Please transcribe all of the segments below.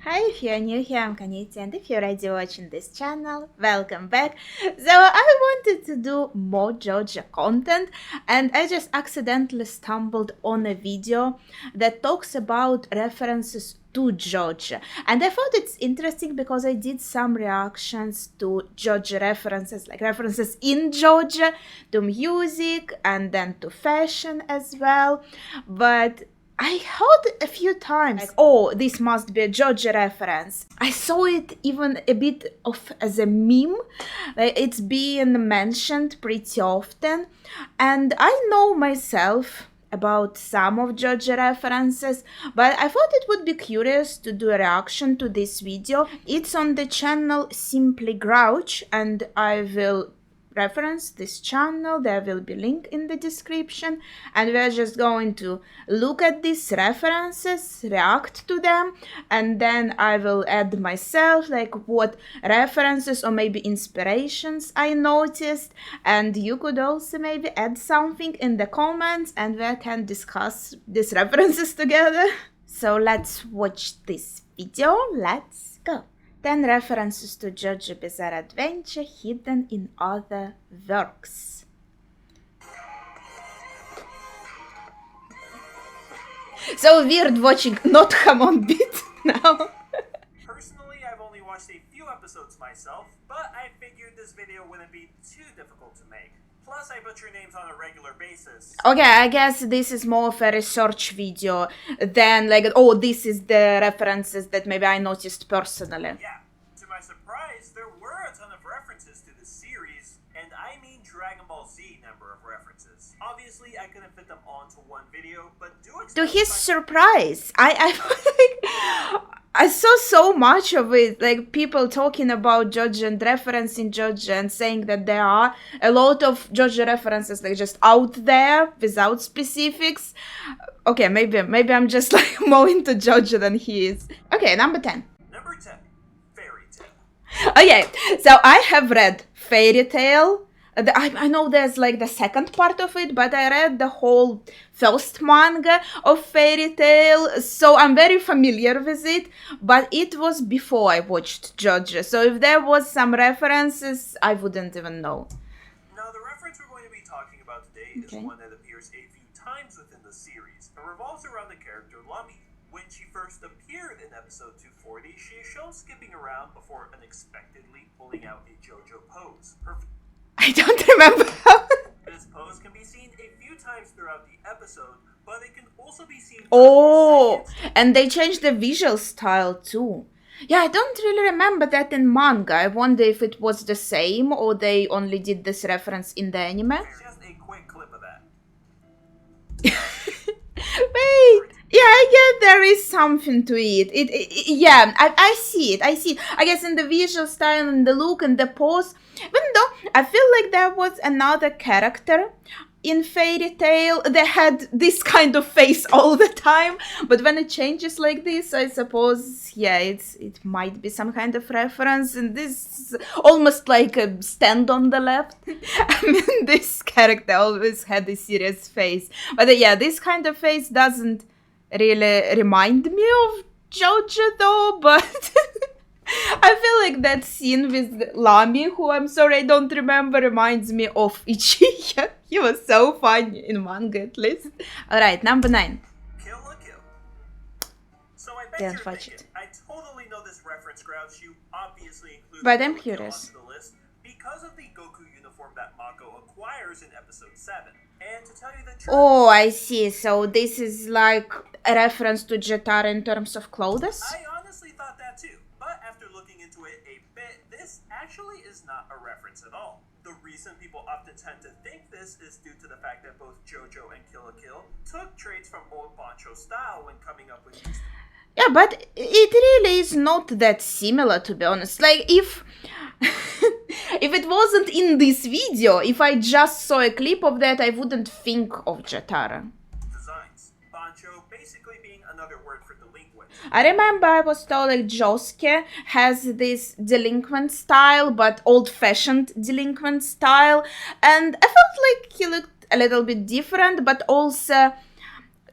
Hi, if you're new here, I'm Kaniti, and if you're already watching this channel, welcome back. So I wanted to do more JoJo content, and I just accidentally stumbled on a video that talks about references to JoJo, and I thought it's interesting because I did some reactions to JoJo references, like references in JoJo, to music, and then to fashion as well, but I heard a few times, like, oh, this must be a JoJo reference. I saw it even a bit of as a meme, like it's being mentioned pretty often, and I know myself about some of JoJo references, but I thought it would be curious to do a reaction to this video. It's on the channel Simply Grouch, and I will reference this channel. There will be link in the description, and we're just going to look at these references, react to them, and then I will add myself, like what references or maybe inspirations I noticed, and you could also maybe add something in the comments and we can discuss these references together. So let's watch this video. Let's go. 10 references to JoJo Bizarre Adventure hidden in other works. So weird watching not Hamon bit now. Personally, I've only watched a few episodes myself, but I figured this video wouldn't be too difficult to make. Plus, I butcher names on a regular basis. Okay, I guess this is more of a research video than like, oh, this is the references that maybe I noticed personally. Yeah, to my surprise, there were a ton of references to this series, and I mean Dragon Ball Z number of references. Obviously, I couldn't fit them all into one video, but do expect to his surprise, I saw so much of it, like people talking about JoJo and referencing JoJo and saying that there are a lot of JoJo references like just out there without specifics. Okay, maybe I'm just like more into JoJo than he is. Okay, number 10. Number 10, Fairy Tail. Okay, so I have read Fairy Tail. I know there's like the second part of it, but I read the whole first manga of Fairy Tail, so I'm very familiar with it, but it was before I watched JoJo, so if there was some references, I wouldn't even know. Now, the reference we're going to be talking about today is one that appears a few times within the series, and revolves around the character Lami. When she first appeared in episode 240, she is shown skipping around before unexpectedly pulling out a JoJo pose. I don't remember how. This pose can be seen a few times throughout the episode, but it can also be seen. Oh, and they changed the visual style too. Yeah, I don't really remember that in manga. I wonder if it was the same or they only did this reference in the anime. Just a quick clip of that. Wait. Yeah, I get there is something to it. Yeah, I see it. I guess in the visual style and the look and the pose, even though I feel like there was another character in Fairy Tail that had this kind of face all the time, but when it changes like this, I suppose, yeah, it might be some kind of reference, and this is almost like a stand on the left. I mean, this character always had a serious face, but yeah, this kind of face doesn't really remind me of JoJo though, but I feel like that scene with Lami, who I'm sorry I don't remember, reminds me of Ichiya. He was so funny in manga at least. Alright, number 9. Kill la Kill. So I bet you're thinking, I totally know this reference, Grouch. You obviously included but I'm Kill curious. onto the list because of the Goku uniform that Mako acquires in episode 7. And to tell you the truth... Oh, I see. So this is like a reference to Jotaro in terms of clothes? I honestly thought that too, but after looking into it a bit, this actually is not a reference at all. The reason people often tend to think this is due to the fact that both JoJo and Kill la Kill took traits from old Bancho style when coming up with these. Yeah, but it really is not that similar, to be honest. Like, if it wasn't in this video, if I just saw a clip of that, I wouldn't think of Jotaro. Designs. Bancho basically being another word for delinquent. I remember I was told like Josuke has this delinquent style, but old-fashioned delinquent style, and I felt like he looked a little bit different, but also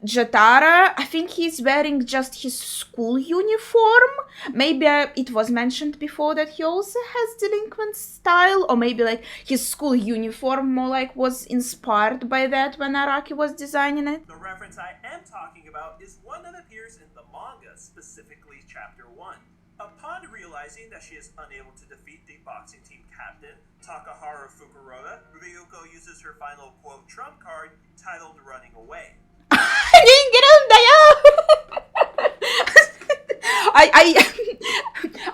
Jotaro, I think he's wearing just his school uniform. Maybe it was mentioned before that he also has delinquent style, or maybe like his school uniform more like was inspired by that when Araki was designing it. The reference I am talking about is one that appears in the manga, specifically chapter 1. Upon realizing that she is unable to defeat the boxing team captain, Takaharu Fukuroda, Ryuko uses her final quote trump card titled Running Away. I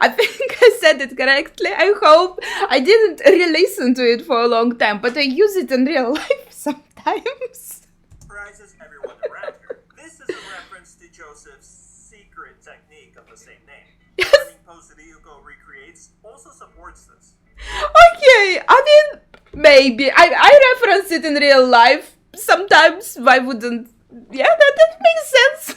think I said it correctly. I hope I didn't re-listen to it for a long time, but I use it in real life sometimes. Surprises everyone around her. This is a reference to Joseph's secret technique of the same name. The running pose Ryuko recreates also supports this. Okay, I mean, maybe. I reference it in real life. Sometimes why wouldn't... Yeah, that makes sense.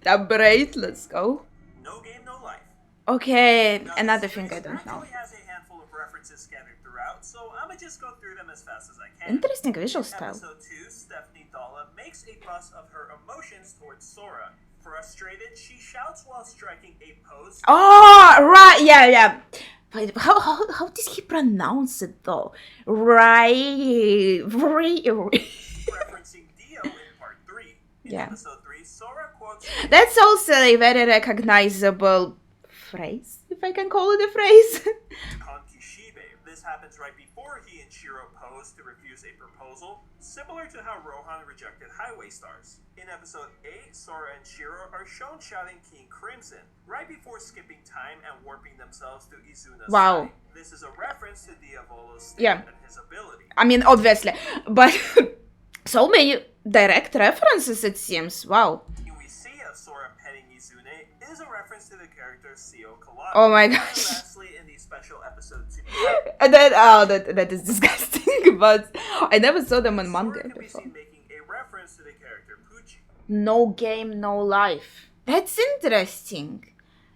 Elaborate, let's go. No game, no life. Okay, Now, another thing I don't know. It has a handful of references scattered throughout, so I'm gonna just go through them as fast as I can. Interesting visual In style. episode 2, Stephanie Dalla makes a fuss of her emotions towards Sora. Frustrated, she shouts while striking a pose. Oh, right, yeah. Wait, how does he pronounce it though? Referencing Dio in part 3. In episode 3, Sora quotes... That's also a very recognizable phrase, if I can call it a phrase. Konkishibe. This happens right before he and Shiro pose to refuse a proposal, similar to how Rohan rejected Highway Stars. In episode 8, Sora and Shiro are shown shouting King Crimson, right before skipping time and warping themselves to Izuna's side. This is a reference to Diavolo's state and his ability. I mean, obviously, but so many direct references, it seems. Wow. When we see a Sora petting Izune, it is a reference to the character Seo Kawada. Oh my gosh. And lastly, in the special episode 2... that is disgusting, but I never saw them on manga Sora can be before. seen making a reference to the character Pucci. No game, no life. That's interesting.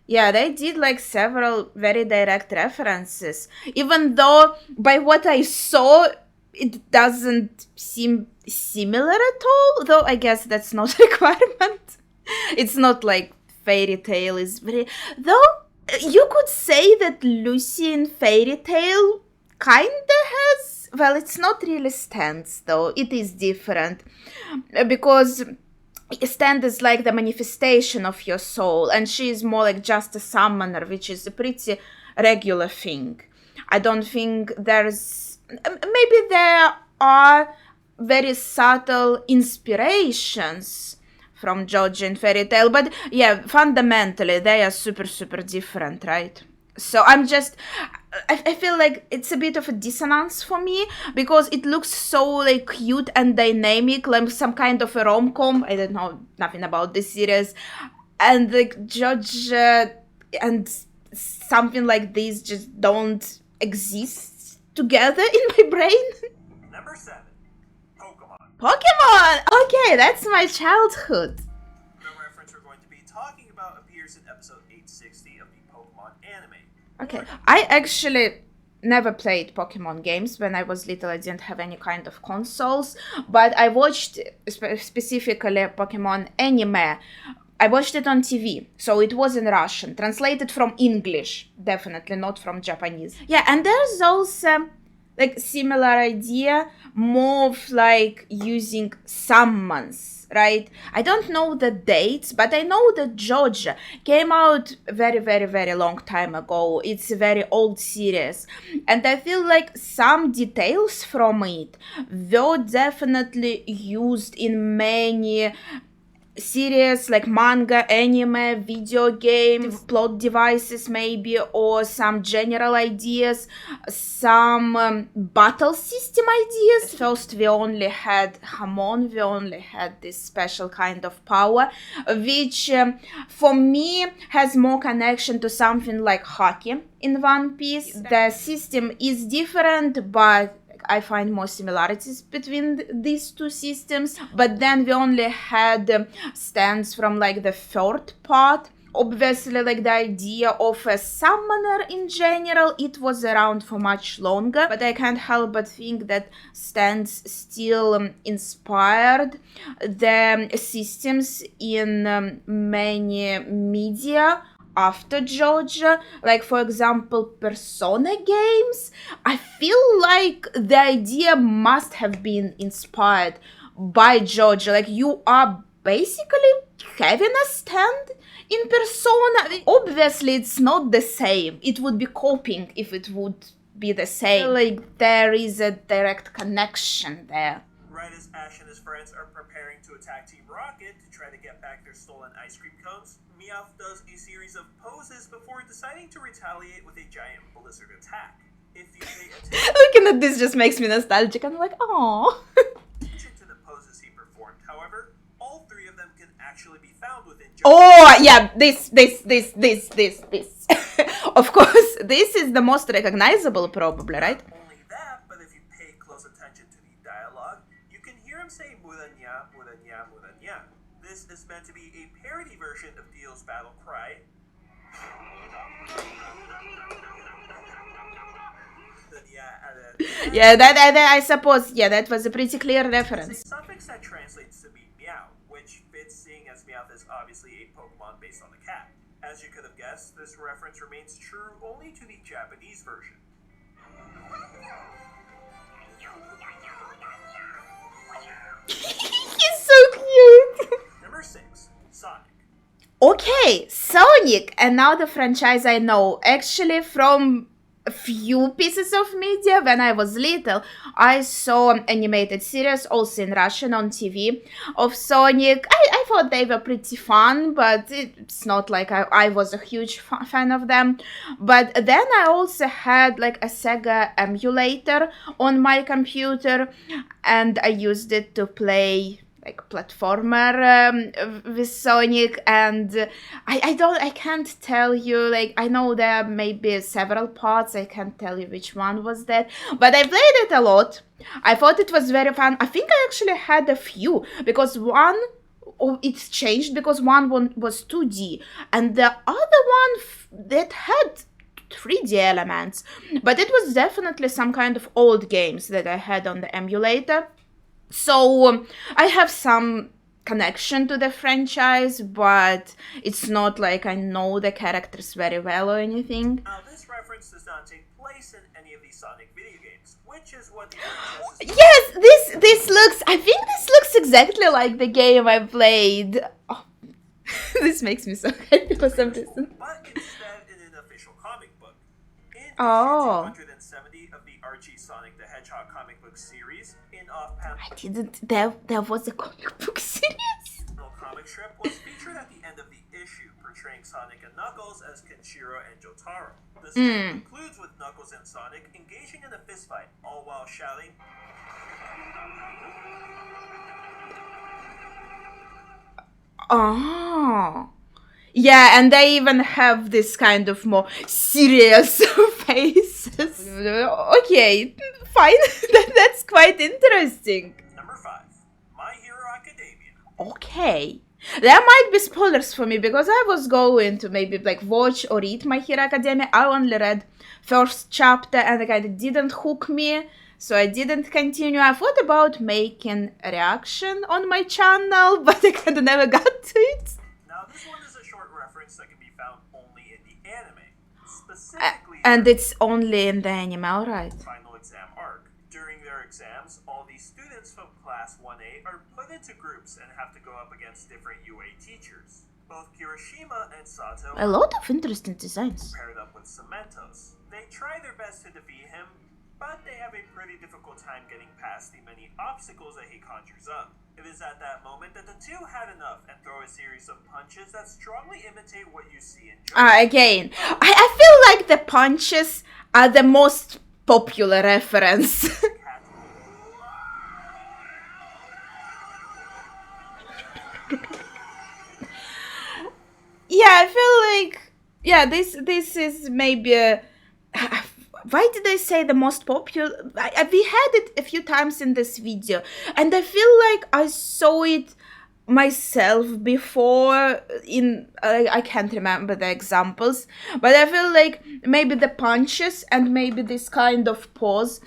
Yeah, they did like several very direct references. Even though, by what I saw, it doesn't seem similar at all. Though I guess that's not a requirement. It's not like Fairy Tail is very... Though, you could say that Lucy in Fairy Tail kinda has... Well, it's not really stands, though. It is different. Because... Stand is like the manifestation of your soul, and she is more like just a summoner, which is a pretty regular thing. I don't think there's... Maybe there are very subtle inspirations from JoJo and Fairy Tail, but yeah, fundamentally they are super different, right? So I'm just... I feel like it's a bit of a dissonance for me, because it looks so like cute and dynamic, like some kind of a rom-com. I don't know nothing about this series, and like JoJo and something like this just don't exist together in my brain. Number 7, Pokemon. Pokemon! Okay, that's my childhood. The reference we're going to be talking about appears in episode 860 of the Pokemon anime. Okay, I actually never played Pokemon games. When I was little, I didn't have any kind of consoles, but I watched specifically Pokemon anime. I watched it on TV, so it was in Russian, translated from English, definitely not from Japanese. Yeah, and there's also like similar idea, more of like using summons, right? I don't know the dates, but I know that JoJo came out very long time ago. It's a very old series, and I feel like some details from it were definitely used in many series like manga, anime, video games, plot devices maybe, or some general ideas, some battle system ideas. First we only had Hamon, we only had this special kind of power, which for me has more connection to something like hockey in One Piece. The system is different, but I find more similarities between these two systems. But then we only had stands from like the third part obviously, like, the idea of a summoner in general, it was around for much longer, but I can't help but think that stands still inspired the systems in many media after JoJo, like for example Persona games. I feel like the idea must have been inspired by JoJo. Like, you are basically having a stand in Persona. Obviously it's not the same, it would be copying if it would be the same. Like, there is a direct connection there. Right as Ash and his friends are preparing to attack Team Rocket to try to get back their stolen ice cream cones, Meowth does a series of poses before deciding to retaliate with a giant blizzard attack. If you pay attention Looking at this just makes me nostalgic. I'm like, oh. to the poses he performed, however, all three of them can actually be found within JoJo. Oh, yeah, this. Of course, this is the most recognizable, probably, right? Not only that, but if you pay close attention to the dialogue, you can hear him say Muranya, Muranya, Muranya. This is meant to be a parody version of Dio's battle cry. Yeah, that I suppose, yeah, that was a pretty clear reference. It's a suffix that translates to mean meow, which fits seeing as Meowth is obviously a Pokemon based on the cat. As you could have guessed, this reference remains true only to the Japanese version. He's so cute. Number 6. Sonic. Okay, Sonic, another franchise I know. Actually, from a few pieces of media when I was little, I saw an animated series, also in Russian, on TV, of Sonic. I thought they were pretty fun, but it's not like I was a huge fan of them. But then I also had like a Sega emulator on my computer, and I used it to play like platformer with Sonic, and I can't tell you, like, I know there may be several parts, I can't tell you which one was that, but I played it a lot. I thought it was very fun. I think I actually had a few, because it's changed, because one was 2D, and the other one that had 3D elements, but it was definitely some kind of old games that I had on the emulator. So I have some connection to the franchise, but it's not like I know the characters very well or anything. Now, this reference does not take place in any of the Sonic video games, which is what the franchise is. Yes, this looks, I think this looks exactly like the game I played. Oh, this makes me so happy for some reason. But instead in an official comic book. In issue 270 of the Archie Sonic the Hedgehog comic book series, in off-panel I didn't, there was a comic book series? comic strip was featured at the end of the issue, portraying Sonic and Knuckles as Kenshiro and Jotaro. The strip concludes with Knuckles and Sonic engaging in a fistfight, all while shouting, Oh. Yeah, and they even have this kind of more serious faces. Okay, fine. That's quite interesting. Number 5. My Hero Academia. Okay. There might be spoilers for me, because I was going to maybe like watch or read My Hero Academia. I only read first chapter and it kind of didn't hook me, so I didn't continue. I thought about making a reaction on my channel, but I kind of never got to it. Now, this one is a short reference that can be found only in the anime. Specifically, And it's only in the anime, alright. final exam arc. During their exams, all the students from Class 1A are put into groups and have to go up against different UA teachers. Both Kirishima and Sato A lot of interesting designs. paired up with Cementos. They try their best to defeat him, but they have a pretty difficult time getting past the many obstacles that he conjures up. It is at that moment that the two had enough and throw a series of punches that strongly imitate what you see in JoJo. Again, I feel like the punches are the most popular reference. Yeah, I feel like, yeah, this is maybe why did I say the most popular? We had it a few times in this video, and I feel like I saw it myself before in I can't remember the examples, but I feel like maybe the punches and maybe this kind of pose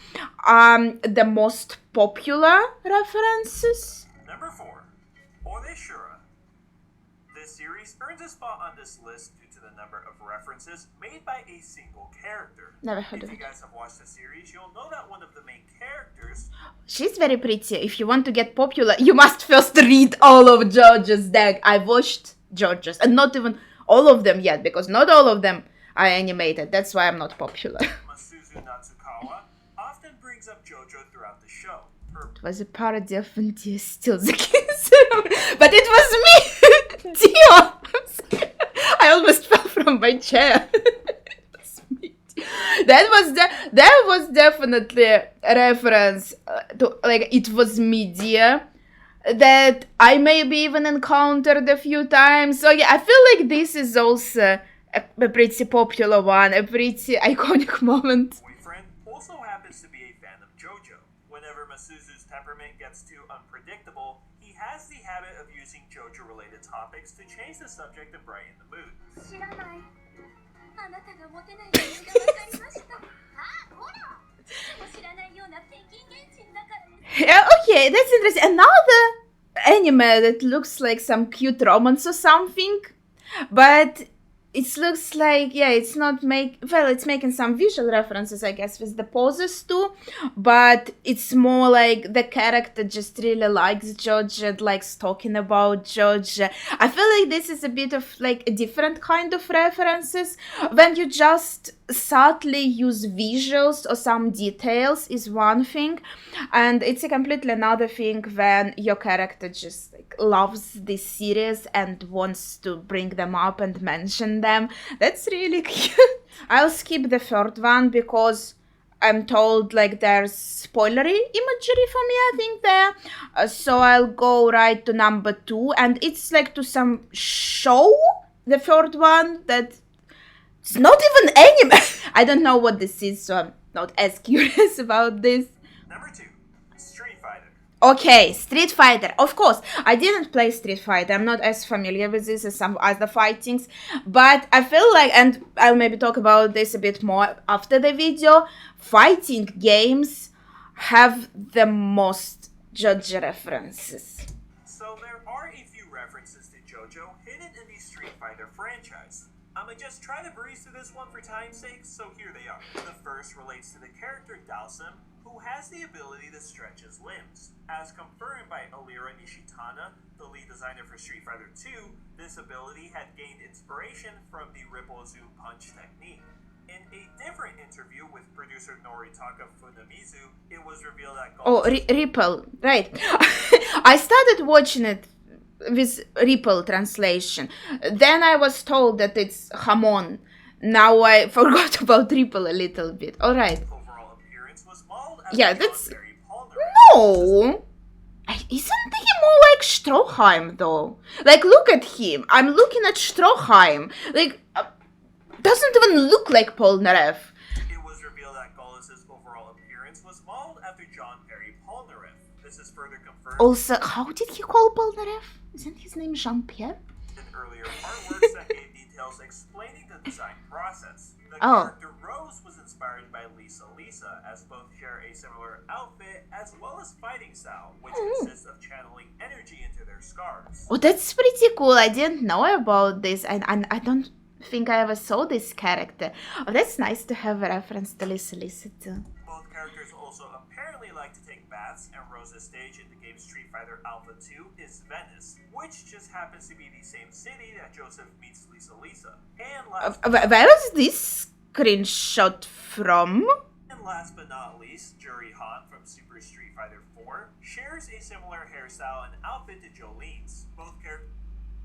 the most popular references. Number 4, Oreshura. This series earns a spot on this list due to the number of references made by a single character. Never heard if of you it. guys have watched the series, you'll know that one of the main characters... She's very pretty. If you want to get popular, you must first read all of JoJo's deck. I watched JoJo's, and not even all of them yet, because not all of them are animated. That's why I'm not popular. Masuzu Natsukawa often brings up JoJo throughout the show. It was a parody of When Dio Steals the King's but it was me! Dio! I'm sorry. I almost fell from my chair. That was definitely a reference to, like, it was media that I maybe even encountered a few times. So yeah, I feel like this is also a pretty popular one, a pretty iconic moment. Boyfriend also happens to be a fan of JoJo. Whenever Masuzu's temperament gets too unpredictable, he has the habit of using JoJo-related topics to change the subject and brighten the mood. Yeah, okay, that's interesting. Another anime that looks like some cute romance or something, but it looks like, yeah, it's not it's making some visual references, I guess, with the poses too, but it's more like the character just really likes JoJo and likes talking about JoJo. I feel like this is a bit of like a different kind of references. When you just subtly use visuals or some details is one thing, and it's a completely another thing when your character just like loves this series and wants to bring them up and mention them. That's really cute. I'll skip the third one because I'm told like there's spoilery imagery for me, I think there. So I'll go right to number 2, and it's like to some show, the third one, that it's not even anime. I don't know what this is, so I'm not as curious about this. Number 2, Street Fighter. Okay, Street Fighter. Of course, I didn't play Street Fighter. I'm not as familiar with this as some other fightings. But I feel like, and I'll maybe talk about this a bit more after the video, fighting games have the most JoJo references. So there are a few references to JoJo hidden in the Street Fighter franchise. I'ma just try to breeze through this one for time's sake, so here they are. The first relates to the character Dalsim, who has the ability to stretch his limbs. As confirmed by Alira Nishitana, the lead designer for Street Fighter 2, this ability had gained inspiration from the Ripple Zoom Punch technique. In a different interview with producer Noritaka Funamizu, it was revealed that... Ripple, right. I started watching it with Ripple translation. Then I was told that it's Hamon. Now I forgot about Ripple a little bit. Alright. Overall appearance was modeled as Yeah, John that's... Barry Palmer. No! Isn't he more like Stroheim, though? Like, look at him. I'm looking at Stroheim. Like, doesn't even look like Polnareff. It was revealed that Gaulus's overall appearance was modeled after John Barry Polnareff. This is further confirmed... Also, how did he call Polnareff? Isn't his name Jean-Pierre? In earlier artworks that gave details explaining the design process. The character Rose was inspired by Lisa, as both share a similar outfit as well as fighting style, which consists of channeling energy into their scars. Oh, that's pretty cool. I didn't know about this, and I don't think I ever saw this character. Oh, that's nice to have a reference to Lisa too. Both characters also apparently like to take baths, and Rose's stage in the game Street Fighter Alpha 2 is Venice, which just happens to be the same city that Joseph meets Lisa. And where was this screenshot from? And last but not least, Juri Han from Super Street Fighter 4 shares a similar hairstyle and outfit to Jolene's. Both characters...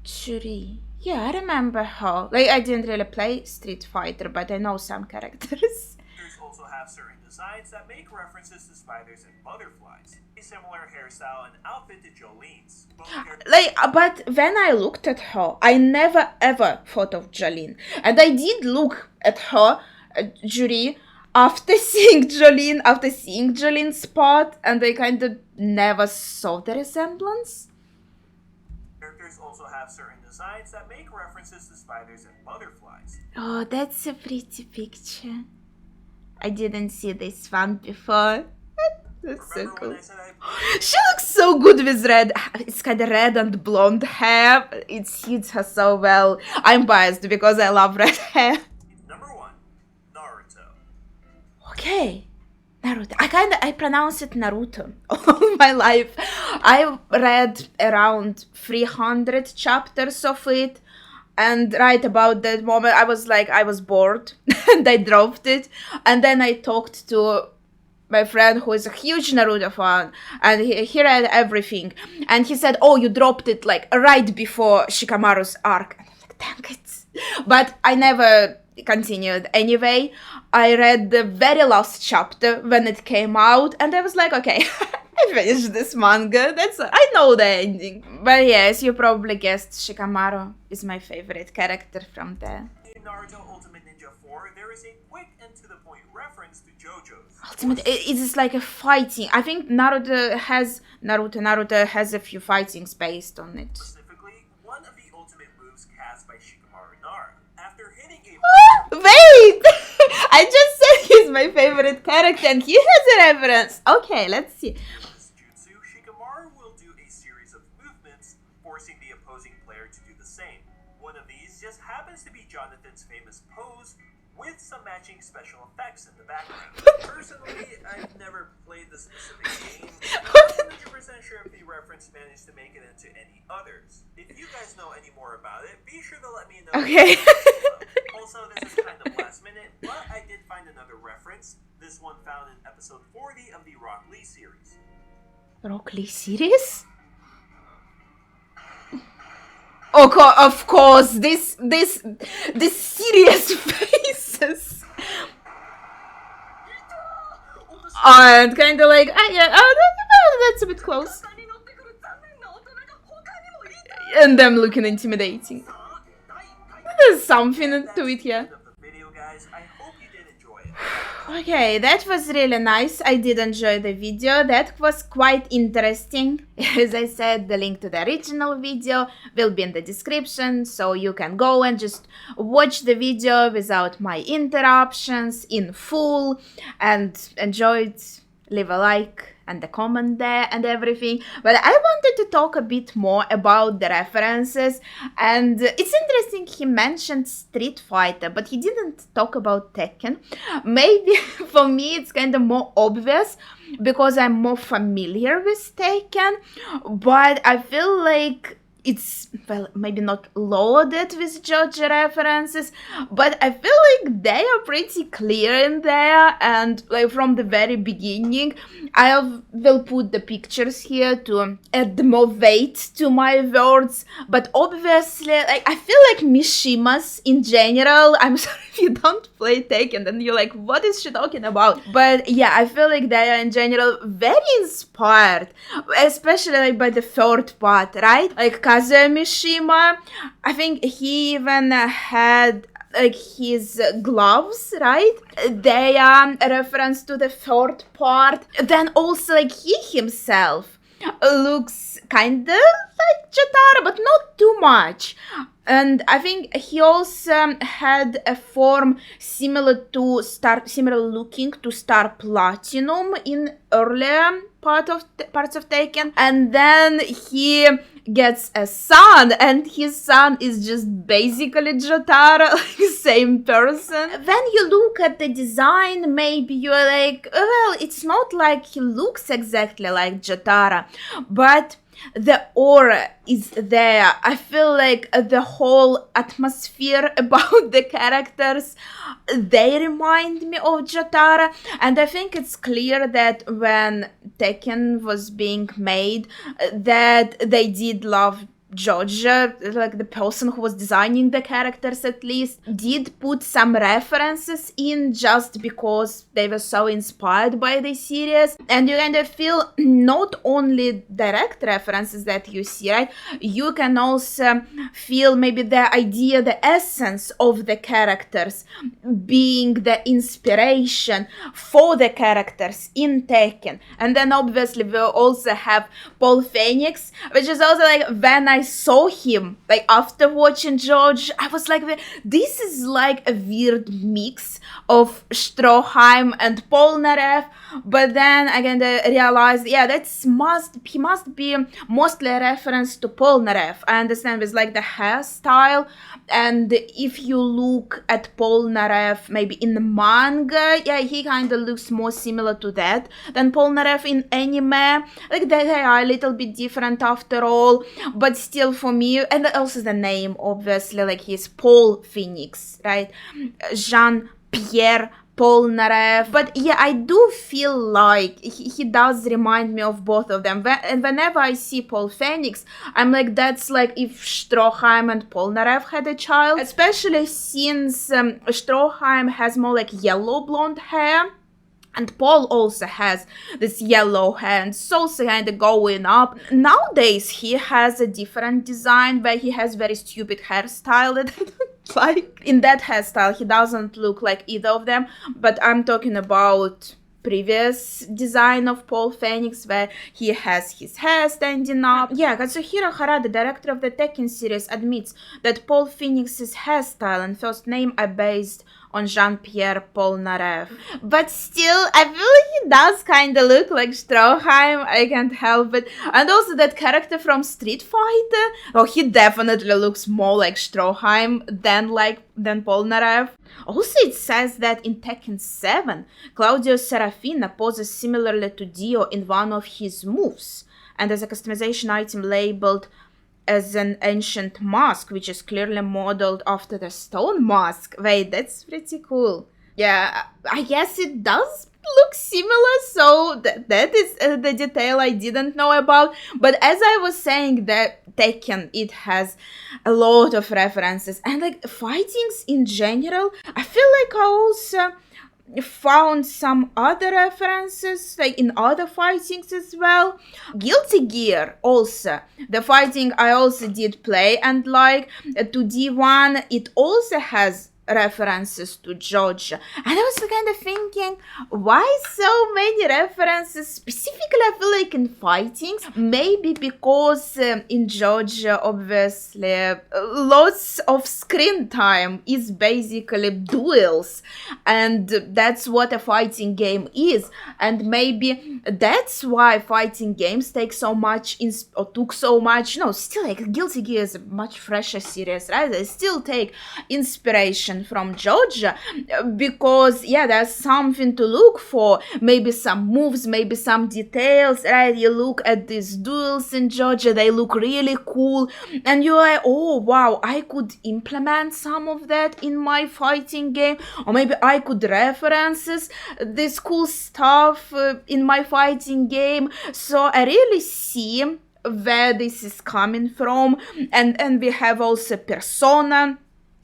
Juri. Yeah, I remember her. Like, I didn't really play Street Fighter, but I know some characters. Also have certain designs that make references to spiders and butterflies. A similar hairstyle and outfit to Jolene's. But when I looked at her, I never ever thought of Jolene. And I did look at her, Juri, after seeing Jolene's part, and I kind of never saw the resemblance. characters also have certain designs that make references to spiders and butterflies. Oh, that's a pretty picture. I didn't see this one before. That's so Remember cool. when I said She looks so good with red. It's kind of red and blonde hair. It suits her so well. I'm biased because I love red hair. Number 1, Naruto. Okay. Naruto. I pronounce it Naruto all my life. I read around 300 chapters of it. And right about that moment, I was bored and I dropped it. And then I talked to my friend who is a huge Naruto fan, and he read everything. And he said, oh, you dropped it like right before Shikamaru's arc. And I'm like, dang it. But I never continued. Anyway, I read the very last chapter when it came out, and I was like, okay, I finished this manga. I know the ending. But yes, you probably guessed Shikamaru is my favorite character from there. In Naruto Ultimate Ninja 4, there is a quick and to-the-point reference to JoJo's. It is like a fighting. I think Naruto has a few fightings based on it. Specifically, one of the ultimate moves cast by Shikamaru Nara. After hitting a... Wait! I just said he's my favorite character and he has a reference. Okay, let's see. This jutsu, Shikamaru will do a series of movements, forcing the opposing player to do the same. One of these just happens to be Jonathan's famous pose, with some matching special effects in the background. Personally, I've never played the specific game, and I'm not 100% sure if the reference managed to make it into any others. If you guys know any more about it, be sure to let me know. Okay. Also, this is kind of last minute, but I did find another reference. This one found in episode 40 of the Rock Lee series. Rock Lee series? Of course, this serious faces. And kind of like, that's a bit close. And them looking intimidating. There's something to it here. Video, guys. I hope you did enjoy it. Okay, that was really nice. I did enjoy the video. That was quite interesting. As I said, the link to the original video will be in the description, so you can go and just watch the video without my interruptions in full and enjoy it. Leave a like and a comment there and everything. But I wanted to talk a bit more about the references, and it's interesting he mentioned Street Fighter, but he didn't talk about Tekken. Maybe for me it's kind of more obvious because I'm more familiar with Tekken, but I feel like it's, well, maybe not loaded with JoJo references, but I feel like they are pretty clear in there, and like from the very beginning. I will put the pictures here to add more weight to my words, but obviously, like, I feel like Mishimas in general, I'm sorry if you don't play Tekken and you're like, what is she talking about? But yeah, I feel like they are in general very inspired, especially like by the third part, right? Like Kazuya Mishima, I think he even had like his gloves, right? They are a reference to the third part. Then also like he himself looks kinda like Jotaro, but not too much. And I think he also had a form similar looking to Star Platinum in earlier parts of Tekken. And then he gets a son, and his son is just basically Jotaro, like same person. When you look at the design, maybe you're like, well, it's not like he looks exactly like Jotaro, but the aura is there. I feel like the whole atmosphere about the characters, they remind me of Jotaro, and I think it's clear that when Tekken was being made, that they did love JoJo, like the person who was designing the characters at least, did put some references in just because they were so inspired by the series. And you kind of feel not only direct references that you see, right? You can also feel maybe the idea, the essence of the characters being the inspiration for the characters in Tekken. And then obviously we also have Paul Phoenix, which is also like when I saw him, like after watching JoJo, I was like, this is like a weird mix of Stroheim and Polnareff. But then again, I realized, yeah, he must be mostly a reference to Polnareff. I understand with like the hairstyle, and if you look at Polnareff maybe in the manga, yeah, he kind of looks more similar to that than Polnareff in anime. Like they are a little bit different after all, but still for me, and also the name, obviously, like he's Paul Phoenix, right? Jean-Pierre Polnareff. But yeah, I do feel like he does remind me of both of them. And whenever I see Paul Phoenix, I'm like, that's like if Stroheim and Polnareff had a child. Especially since Stroheim has more like yellow blonde hair. And Paul also has this yellow hair, and it's also kind of going up. Nowadays, he has a different design where he has very stupid hairstyle that I don't like. In that hairstyle, he doesn't look like either of them, but I'm talking about previous design of Paul Phoenix where he has his hair standing up. Yeah, Katsuhiro Hara, the director of the Tekken series, admits that Paul Phoenix's hairstyle and first name are based on Jean-Pierre Polnareff. But still, I feel like he does kind of look like Stroheim, I can't help it. And also that character from Street Fighter, oh, he definitely looks more like Stroheim than Polnareff. Also, it says that in Tekken 7, Claudio Serafina poses similarly to Dio in one of his moves, and as a customization item labeled as an ancient mask, which is clearly modeled after the stone mask. Wait, that's pretty cool. Yeah, I guess it does look similar, so that is the detail I didn't know about. But as I was saying, that Tekken, it has a lot of references, and like fightings in general, I feel like I also found some other references like in other fightings as well. Guilty Gear also, the fighting I also did play, and like to D1, it also has references to JoJo. And I was kind of thinking, why so many references? Specifically, I feel like in fightings, maybe because in JoJo, obviously, lots of screen time is basically duels, and that's what a fighting game is. And maybe that's why fighting games took so much, still like Guilty Gear is a much fresher series, right? They still take inspiration from JoJo because yeah, there's something to look for, maybe some moves, maybe some details, right? You look at these duels in JoJo, they look really cool, and you're like, oh wow, I could implement some of that in my fighting game, or maybe I could references this cool stuff in my fighting game. So I really see where this is coming from. And we have also Persona,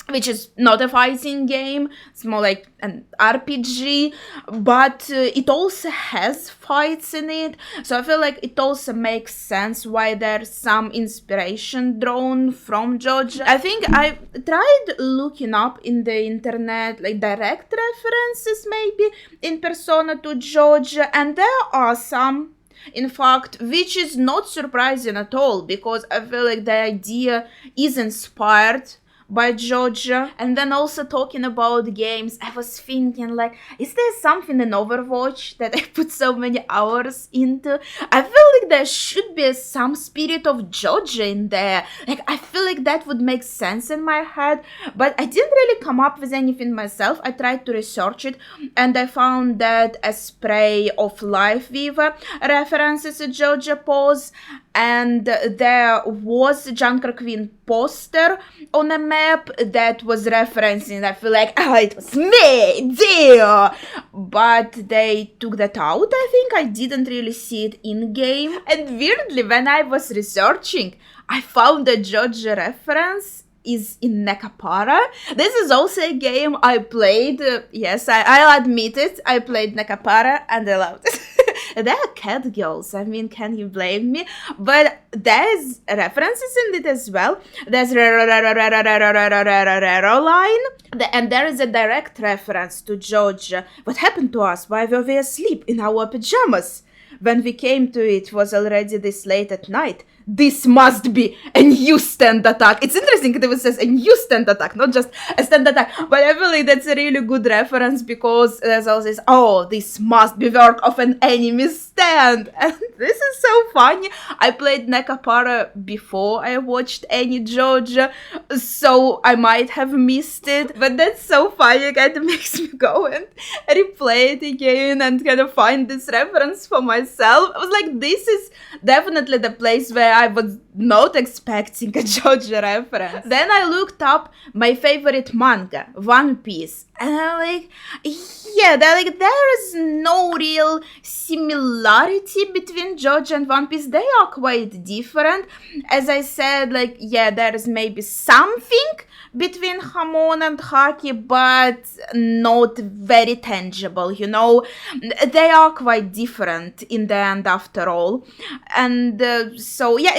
which is not a fighting game, it's more like an RPG, but it also has fights in it, so I feel like it also makes sense why there's some inspiration drawn from JoJo. I think I tried looking up in the internet like direct references maybe in Persona to JoJo, and there are some, in fact, which is not surprising at all, because I feel like the idea is inspired by JoJo. And then also talking about games, I was thinking like, is there something in Overwatch that I put so many hours into? I feel like there should be some spirit of JoJo in there. Like, I feel like that would make sense in my head, but I didn't really come up with anything myself. I tried to research it, and I found that a spray of Life Weaver references a JoJo pose, and there was a Junker Queen poster on a map that was referencing, I feel like, it was me, Dio! But they took that out, I think. I didn't really see it in-game. And weirdly, when I was researching, I found a JoJo reference is in Nekapara. This is also a game I played. Yes, I'll admit it. I played Nekapara and I loved it. They are cat girls. I mean, can you blame me? But there's references in it as well. There's line, and there is a direct reference to JoJo. What happened to us? Why were we asleep in our pajamas? When we came to it was already this late at night. this must be a new stand attack. It's interesting that it says a new stand attack, not just a stand attack. But I feel like that's a really good reference because there's all this, oh, this must be work of an enemy stand. And this is so funny. I played Nekapara before I watched IN JoJo, so I might have missed it. But that's so funny. It kind of makes me go and replay it again and kind of find this reference for myself. I was like, this is definitely the place where I was not expecting a JoJo reference. Then I looked up my favorite manga, One Piece, and I'm like, yeah, there is no real similarity between JoJo and One Piece. They are quite different. As I said, like, yeah, there is maybe something between Hamon and Haki, but not very tangible, you know. They are quite different in the end after all. And so, yeah,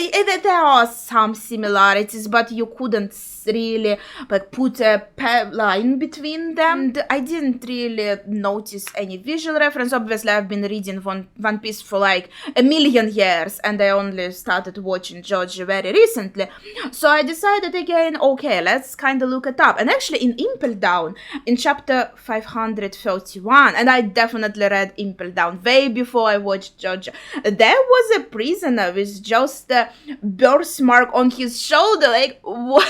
there are some similarities, but you couldn't really like put a line between them. And I didn't really notice any visual reference. Obviously, I've been reading One Piece for like a million years, and I only started watching JoJo very recently. So I decided again, okay, let's kind of look it up. And actually in Impel Down, in chapter 531, and I definitely read Impel Down way before I watched JoJo, there was a prisoner with just a birthmark on his shoulder. Like, what?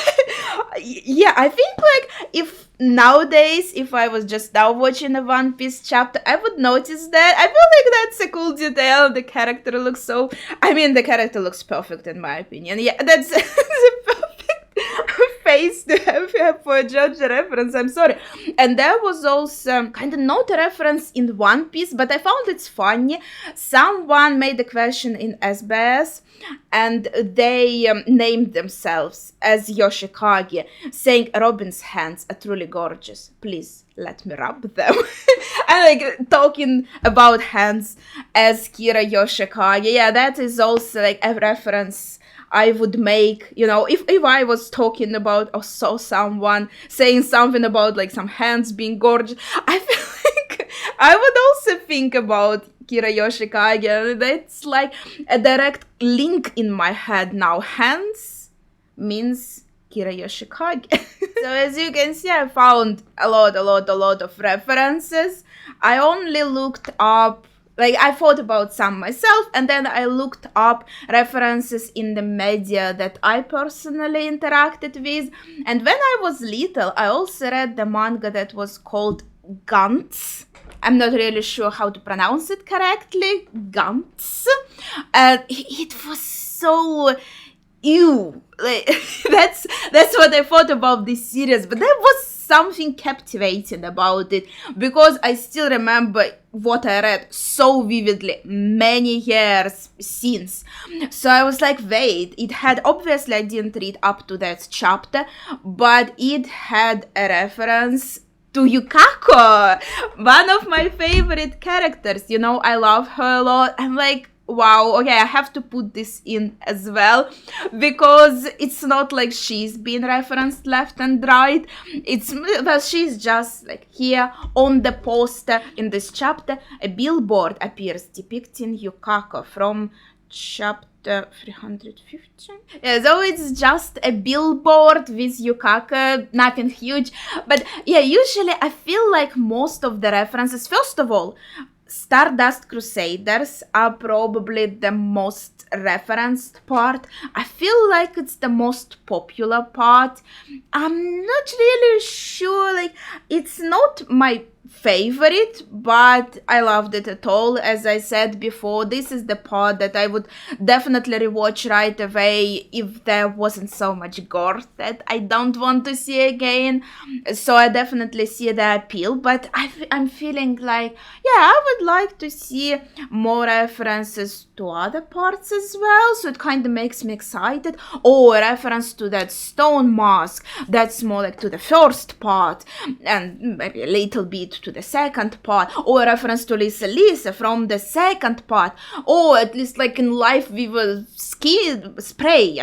Yeah, I think like if nowadays, if I was just now watching a One Piece chapter, I would notice that. I feel like that's a cool detail. The character looks the character looks perfect in my opinion. Yeah, that's the perfect face to have for a JoJo reference. I'm sorry. And there was also kind of not a reference in One Piece, but I found it's funny. Someone made a question in SBS, and they named themselves as Yoshikage, saying Robin's hands are truly gorgeous. Please let me rub them. And like talking about hands as Kira Yoshikage. Yeah, that is also like a reference I would make, you know, if I was talking about or saw someone saying something about like some hands being gorgeous, I feel like I would also think about Kira Yoshikage. That's like a direct link in my head now. Hands means Kira Yoshikage. So as you can see, I found a lot of references. I only looked up, like, I thought about some myself, and then I looked up references in the media that I personally interacted with. And when I was little, I also read the manga that was called Gantz. I'm not really sure how to pronounce it correctly. Gantz. And it was so ew. Like, that's what I thought about this series. But there was something captivating about it, because I still remember what I read so vividly many years since. So I was like, wait, it had, obviously I didn't read up to that chapter, but it had a reference to Yukako, one of my favorite characters. You know, I love her a lot. I'm like, wow, okay, I have to put this in as well, because it's not like she's being referenced left and right. She's just like here on the poster in this chapter. A billboard appears depicting Yukako from chapter 315. Yeah, so it's just a billboard with Yukako, nothing huge. But yeah, usually I feel like most of the references, first of all, Stardust Crusaders are probably the most referenced part. I feel like it's the most popular part. I'm not really sure, like, it's not my favorite, but I loved it at all. As I said before, this is the part that I would definitely rewatch right away if there wasn't so much gore that I don't want to see again. So I definitely see the appeal, but I'm feeling like, yeah, I would like to see more references to other parts as well, so it kind of makes me excited. Or a reference to that stone mask, that's more like to the first part, and maybe a little bit to the second part, or a reference to Lisa from the second part, or at least like in Life we will spray,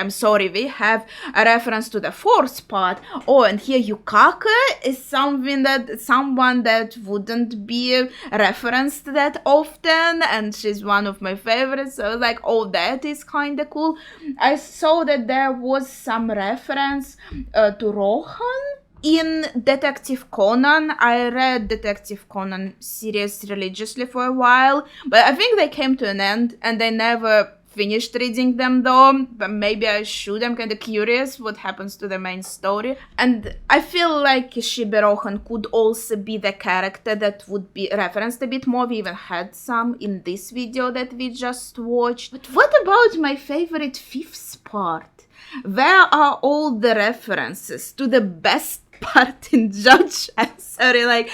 we have a reference to the fourth part. Oh, and here Yukako is someone that wouldn't be referenced that often, and she's one of my favorites. So I was like, oh, that is kind of cool. I saw that there was some reference to Rohan in Detective Conan. I read Detective Conan series religiously for a while, but I think they came to an end and they never finished reading them though, but maybe I should. I'm kind of curious what happens to the main story. And I feel like Shibe Rohan could also be the character that would be referenced a bit more. We even had some in this video that we just watched. But what about my favorite fifth part? Where are all the references to the best part in JoJo? I'm sorry, like,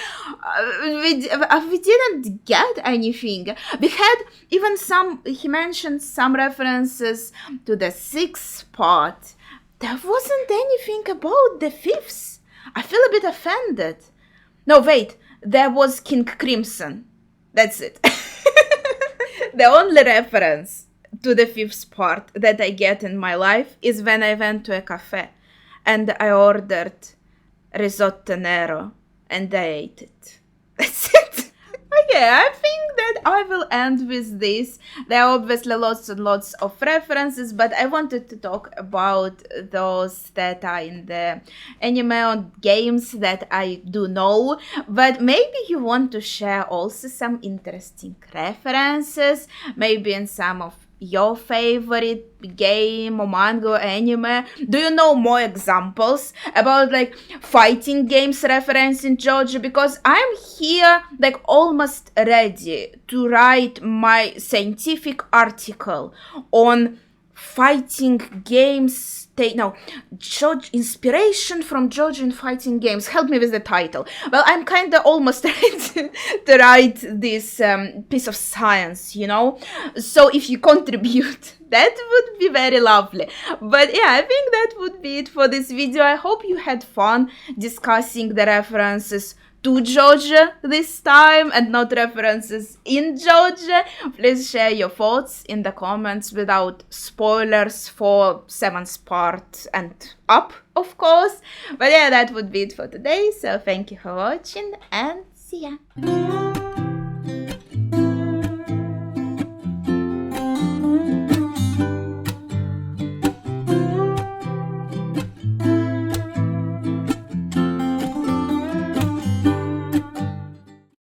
we didn't get anything. We had even he mentioned some references to the sixth part. There wasn't anything about the fifth. I feel a bit offended. No, wait, there was King Crimson. That's it. The only reference to the fifth part that I get in my life is when I went to a cafe and I ordered risotto nero and I ate it. That's it. Okay, I think that I will end with this. There are obviously lots and lots of references, but I wanted to talk about those that are in the anime or games that I do know. But maybe you want to share also some interesting references, maybe in some of your favorite game or manga or anime. Do you know more examples about like fighting games reference in JoJo? Because I'm here like almost ready to write my scientific article on fighting games. JoJo inspiration from JoJo in fighting games. Help me with the title. Well, I'm kind of almost ready to write this piece of science, you know. So if you contribute, that would be very lovely. But yeah, I think that would be it for this video. I hope you had fun discussing the references to JoJo this time and not references in JoJo. Please share your thoughts in the comments without spoilers for 7th part and up, of course. But yeah, that would be it for today. So thank you for watching and see ya.